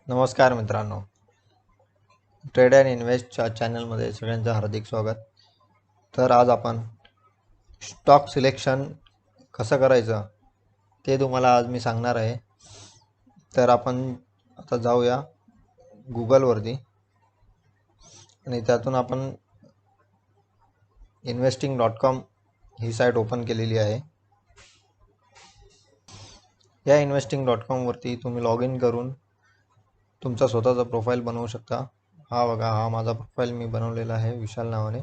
नमस्कार मित्रांनो, trade and इन्व्हेस्टच्या चॅनलमध्ये सगळ्यांचं हार्दिक स्वागत. तर आज आपण स्टॉक सिलेक्शन कसं करायचं ते तुम्हाला आज मी सांगणार आहे. तर आपण आता जाऊया गुगलवरती आणि त्यातून आपण investing.com ही साईट ओपन केलेली आहे. या investing.com वरती तुम्ही लॉग इन करून तुमचा स्वतःचा प्रोफाईल बनवू शकता. हा बघा, हा माझा प्रोफाईल मी बनवलेला आहे विशाल नावाने.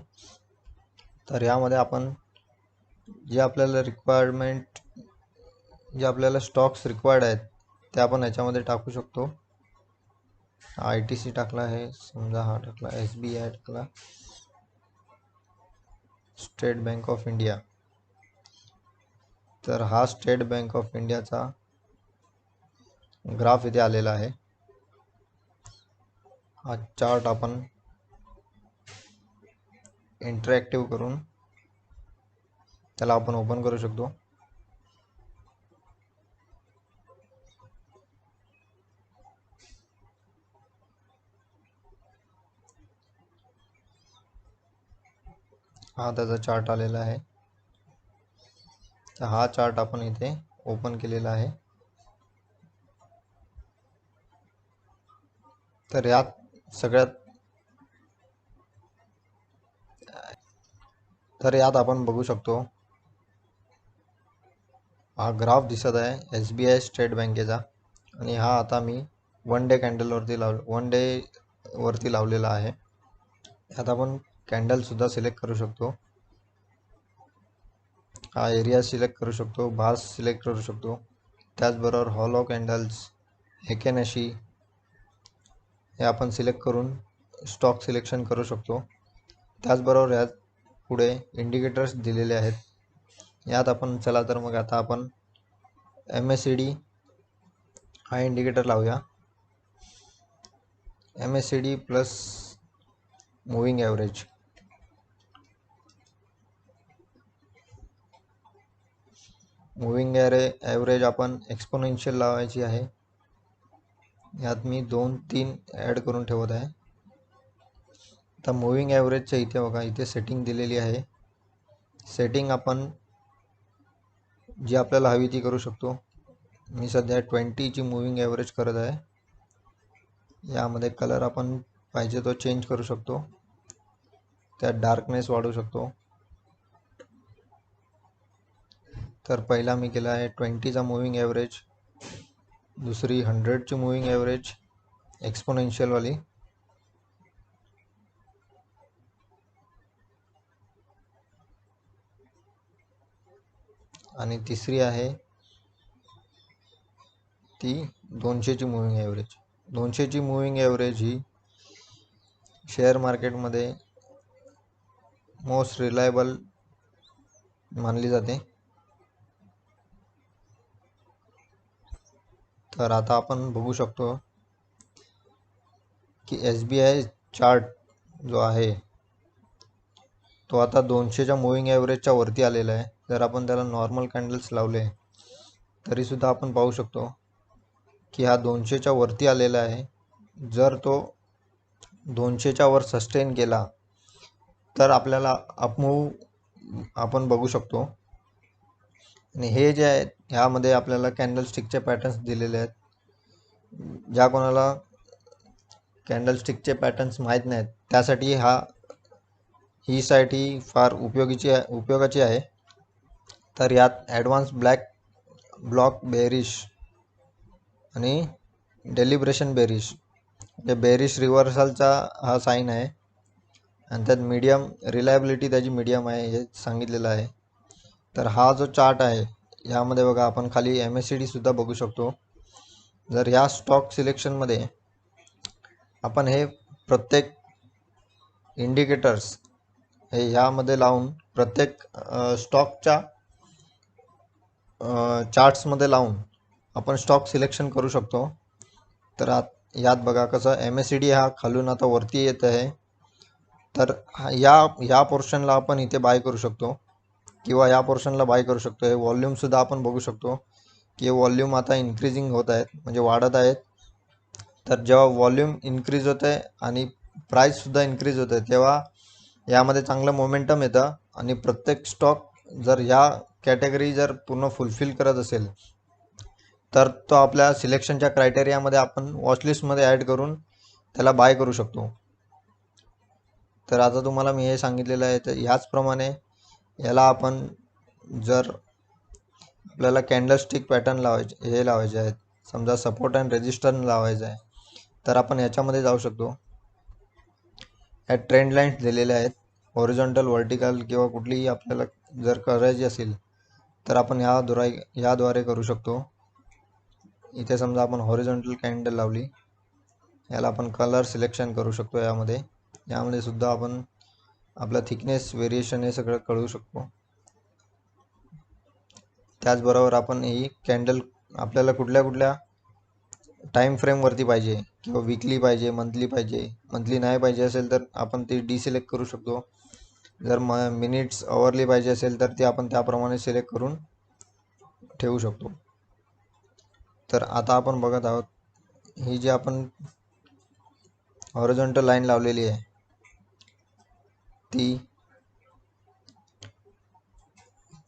तर यामध्ये आपण जे आपल्याला जे आपल्याला स्टॉक्स रिक्वायर्ड आहेत ते आपण याच्यामध्ये टाकू शकतो. ITC टाकला आहे, समजा हा टाकला SBI टाकला, स्टेट बँक ऑफ इंडिया. तर हा स्टेट बँक ऑफ इंडियाचा ग्राफ इथे आलेला आहे. हा चार्ट आपण इंटरॅक्टिव्ह करून त्याला आपण ओपन करू शकतो. हा त्याचा चार्ट आलेला आहे. तर हा चार्ट आपण इथे ओपन केलेला आहे. तर यात आपण बघू शकतो, हा ग्राफ दिसत आहे SBI स्टेट बँकेचा आणि हा आता मी वन डे वरती लावलेला आहे. यात आपण कॅन्डल सुद्धा सिलेक्ट करू शकतो. हा एरिया सिलेक्ट करू शकतो, बार्स सिलेक्ट करू शकतो. त्याचबरोबर हॉलो कॅन्डल्स, हेकेनशी हे आपण सिलेक्ट करून स्टॉक सिलेक्शन करू शकतो. त्याचबरोबर यात पुढे इंडिकेटर्स दिलेले आहेत. यात आपण चला तर मग आता आपण MACD हा इंडिकेटर लावूया. MACD plus moving average. Moving average आपण एक्सपोनेन्शियल लावायची आहे. यात मी 2-3 ॲड करून ठेवत आहे. आता मूविंग ॲव्हरेजच्या इथे बघा, इथे सेटिंग दिलेली आहे. सेटिंग आपण जी आपल्याला हवी ती करू शकतो. मी सध्या 20ची मूविंग ॲव्हरेज करत आहे. यामध्ये कलर आपण पाहिजे तो चेंज करू शकतो. त्यात डार्कनेस वाढवू शकतो. तर पहिला मी केला आहे 20चा मूविंग ॲव्हरेज, दुसरी 100ची मूविंग ॲव्हरेज एक्सपोनेन्शियलवाली, आणि तिसरी आहे ती 200ची मूविंग ॲव्हरेज. 200ची मूविंग ॲव्हरेज ही शेअर मार्केटमध्ये मोस्ट रिलायबल मानली जाते. तर आता आपण बघू शकतो की SBI चार्ट जो आहे तो आता 200च्या मूविंग ॲव्हरेजच्या वरती आलेला आहे. जर आपण त्याला नॉर्मल कॅन्डल्स लावले तरीसुद्धा आपण पाहू शकतो की हा 200च्या वरती आलेला आहे. जर तो 200च्या वर सस्टेन केला तर आपल्याला अपमूव्ह आपण बघू शकतो. आणि हे जे आहे ह्यामध्ये आपल्याला कॅन्डलस्टिकचे पॅटर्न्स दिलेले आहेत. ज्या कोणाला कॅन्डलस्टिकचे पॅटर्न्स माहीत नाहीत त्यासाठी ही साईट ही फार उपयोगाची आहे. तर यात ॲडव्हान्स ब्लॉक बेरिश आणि डेलिब्रेशन बेरिश, म्हणजे बेरिश रिव्हर्सलचा हा साईन आहे आणि त्यात मीडियम रिलायबिलिटी त्याची मीडियम आहे हे सांगितलेलं आहे. तर हा जो चार्ट आहे यामध्ये बघा, आपण खाली MACD सुद्धा बघू शकतो. जर ह्या स्टॉक सिलेक्शनमध्ये आपण हे प्रत्येक इंडिकेटर्स हे ह्यामध्ये लावून प्रत्येक स्टॉकच्या चार्ट्समध्ये लावून आपण स्टॉक सिलेक्शन करू शकतो. तर यात बघा कसं MACD हा खालून आता वरती येत आहे. तर या पोर्शनला आपण इथे बाय करू शकतो किंवा या पोर्शनला बाय करू शकतो. हे व्हॉल्यूमसुद्धा आपण बघू शकतो की हे व्हॉल्यूम आता इन्क्रीजिंग होत आहेत, म्हणजे वाढत आहेत. तर जेव्हा वॉल्यूम इन्क्रीज होते आणि प्राईससुद्धा इन्क्रीज होते तेव्हा यामध्ये चांगलं मोमेंटम येतं आणि प्रत्येक स्टॉक जर ह्या कॅटेगरी जर पूर्ण फुलफिल करत असेल तर तो आपल्या सिलेक्शनच्या क्रायटेरियामध्ये आपण वॉचलिस्टमध्ये ॲड करून त्याला बाय करू शकतो. तर आता तुम्हाला मी हे सांगितलेलं आहे, तर ह्याचप्रमाणे याला आपण जर आपल्याला कॅन्डलस्टिक पॅटर्न लावायचे आहेत, समजा सपोर्ट अँड रेजिस्टन्स लावायचं आहे, तर आपण याच्यामध्ये जाऊ शकतो. ह्या ट्रेंड लाईन्स दिलेल्या आहेत, हॉरिझॉन्टल, व्हर्टिकल किंवा कुठलीही आपल्याला जर करायची असेल तर आपण ह्याद्वारे करू शकतो. इथे समजा आपण हॉरिझॉन्टल कॅन्डल लावली, याला आपण कलर सिलेक्शन करू शकतो. यामध्ये सुद्धा आपण आपला थिकनेस व्हेरिएशन हे सगळं कळू शकतो. त्याचबरोबर आपण ही कॅन्डल आपल्याला कुठल्या टाईम फ्रेमवरती पाहिजे किंवा वीकली पाहिजे, मंथली नाही पाहिजे असेल तर आपण ती डिसिलेक्ट करू शकतो. जर मिनिट्स आवरली पाहिजे असेल तर ती आपण त्याप्रमाणे सिलेक्ट करून ठेवू शकतो. तर आता आपण बघत आहोत, ही जी आपण हॉरिझॉन्टल लाईन लावलेली आहे ती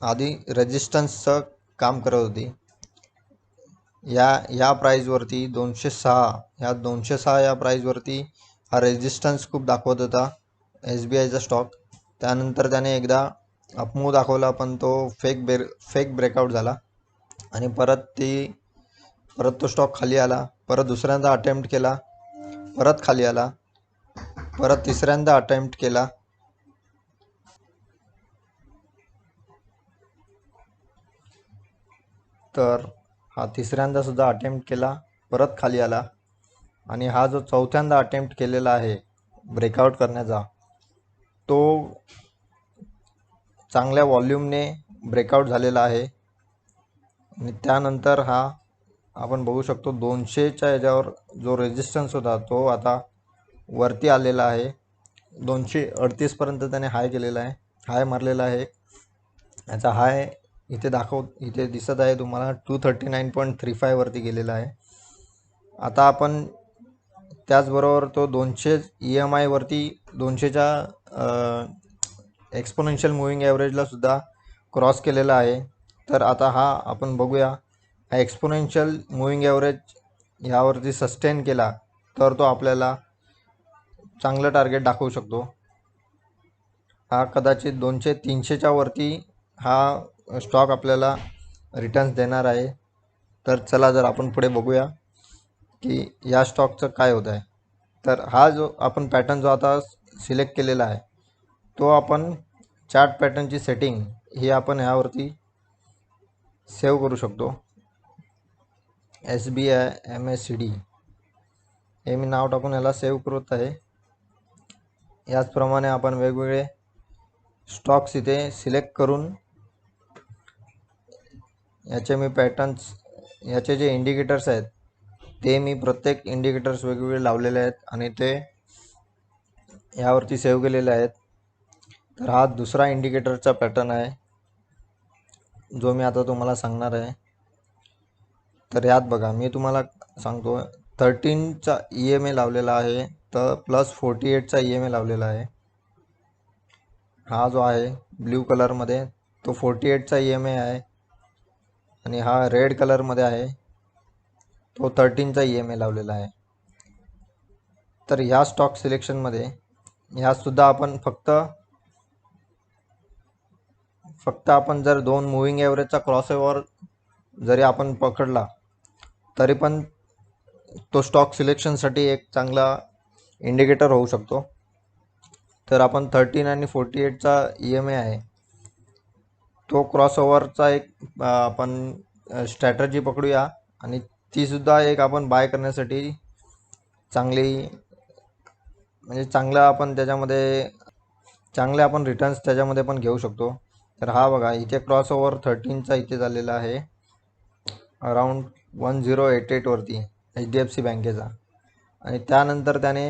आधी रेजिस्टन्सचं काम करत होती. या प्राईजवरती 206 या प्राईजवरती हा रेजिस्टन्स खूप दाखवत होता SBIचा स्टॉक. त्यानंतर त्याने एकदा अपमूव दाखवला, पण तो फेक ब्रेकआउट झाला आणि परत तो स्टॉक खाली आला. परत दुसऱ्यांदा अटेम्प्ट केला, परत खाली आला, परत तिसऱ्यांदा अटेम्प्ट केला, तर हा तिसऱ्यांदा सुद्धा अटेम्प्ट केला, परत खाली आला, आणि हा जो चौथ्यांदा अटेम्प्ट केलेला आहे ब्रेकआउट करण्याचा, तो चांगल्या वॉल्यूमने ब्रेकआउट झालेला आहे. आणि त्यानंतर हा आपण बघू शकतो 200च्या याच्यावर जो रेजिस्टन्स होता तो आता वरती आलेला आहे. 238पर्यंत त्याने हाय मारलेला आहे. याचा हाय इथे दिसत आहे तुम्हाला 239.35 वरती गेलेला आहे. आता आपण त्याचबरोबर तो 200 EMI वरती 200च्या एक्सपोनेन्शियल मूव्हिंग ॲव्हरेजला सुद्धा क्रॉस केलेला आहे. तर आता हा आपण बघूया, हा एक्सपोनेन्शियल मूव्हिंग ॲव्हरेज ह्यावरती सस्टेन केला तर तो आपल्याला चांगलं टार्गेट दाखवू शकतो. हा कदाचित 200-300च्या वरती हा स्टॉक आपल्याला रिटर्न्स देणार आहे. तर चला जर आपण पुढे बघूया की या स्टॉकचं काय होत आहे. तर हा जो आपण पॅटर्न जो आता सिलेक्ट केलेला आहे तो आपण चार्ट पॅटर्नची सेटिंग ही आपण ह्यावरती सेव्ह करू शकतो. SBI MACD हे मी नाव टाकून याला सेव्ह करत आहे. याचप्रमाणे आपण वेगवेगळे स्टॉक्स इथे सिलेक्ट करून याचे जे इंडिकेटर्स आहेत ते मी प्रत्येक इंडिकेटर्स वेगवेगळे लावलेले आहेत आणि ते यावरती सेव्ह केलेले आहेत. तर हा दुसरा इंडिकेटरचा पॅटर्न आहे जो मी आता तुम्हाला सांगणार आहे. तर यात बघा, मी तुम्हाला सांगतो 13चा EMA लावलेला आहे, तर प्लस 48चा EMA लावलेला आहे. हा जो आहे ब्ल्यू कलरमध्ये तो 48चा EMA आहे आणि हा रेड कलरमध्ये आहे तो 13चा EMA लावलेला आहे. तर ह्या स्टॉक सिलेक्शनमध्ये ह्यासुद्धा आपण फक्त आपण जर 2 मूव्हिंग ॲव्हरेजचा क्रॉसओव्हर जरी आपण पकडला तरी पण तो स्टॉक सिलेक्शनसाठी एक चांगला इंडिकेटर होऊ शकतो. तर आपण 13 आणि 48चा EMA आहे तो क्रॉसओव्हरचा एक आपण स्ट्रॅटर्जी पकडूया आणि तीसुद्धा एक आपण बाय करण्यासाठी चांगलं आपण त्याच्यामध्ये चांगले आपण रिटर्न्स त्याच्यामध्ये पण घेऊ शकतो. तर हा बघा, इथे क्रॉसओव्हर 13चा इथे झालेला आहे अराऊंड 1088 वरती HDFC बँकेचा, आणि त्यानंतर त्याने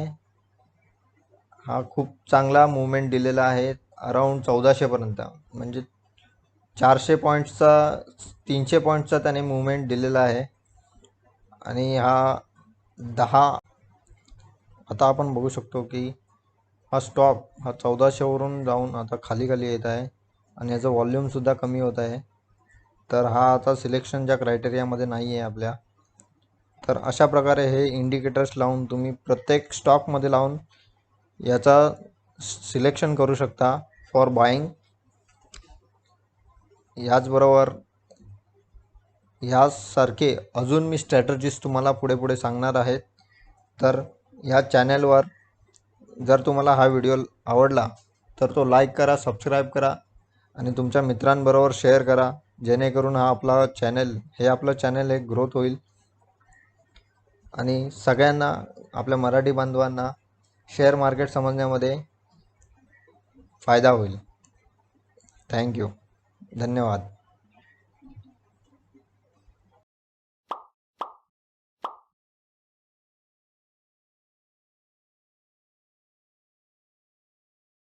हा खूप चांगला मूवमेंट दिलेला आहे अराऊंड 1400पर्यंत, म्हणजे 400 पॉईंट्सचा 300 पॉईंट्सचा त्याने मूवमेंट दिलेला आहे. आणि हा 10. आता आपण बघू शकतो की हा स्टॉक हा 1400वरून जाऊन आता खाली खाली येत आहे आणि याचं वॉल्यूमसुद्धा कमी होत आहे. तर हा आता सिलेक्शनच्या क्रायटेरियामध्ये नाही आहे आपल्या. तर अशा प्रकारे हे इंडिकेटर्स लावून तुम्ही प्रत्येक स्टॉकमध्ये लावून याचा सिलेक्शन करू शकता फॉर बाईंग. याचबरोबर ह्यासारखे अजून मी स्ट्रॅटजीज तुम्हाला पुढे पुढे सांगणार आहेत. तर ह्या चॅनलवर जर तुम्हाला हा व्हिडिओ आवडला तर तो लाईक करा, सबस्क्राईब करा आणि तुमच्या मित्रांबरोबर शेअर करा, जेणेकरून आपलं चॅनल हे ग्रोथ होईल आणि सगळ्यांना, आपल्या मराठी बांधवांना शेअर मार्केट समजण्यामध्ये फायदा होईल. थँक्यू. धन्यवाद.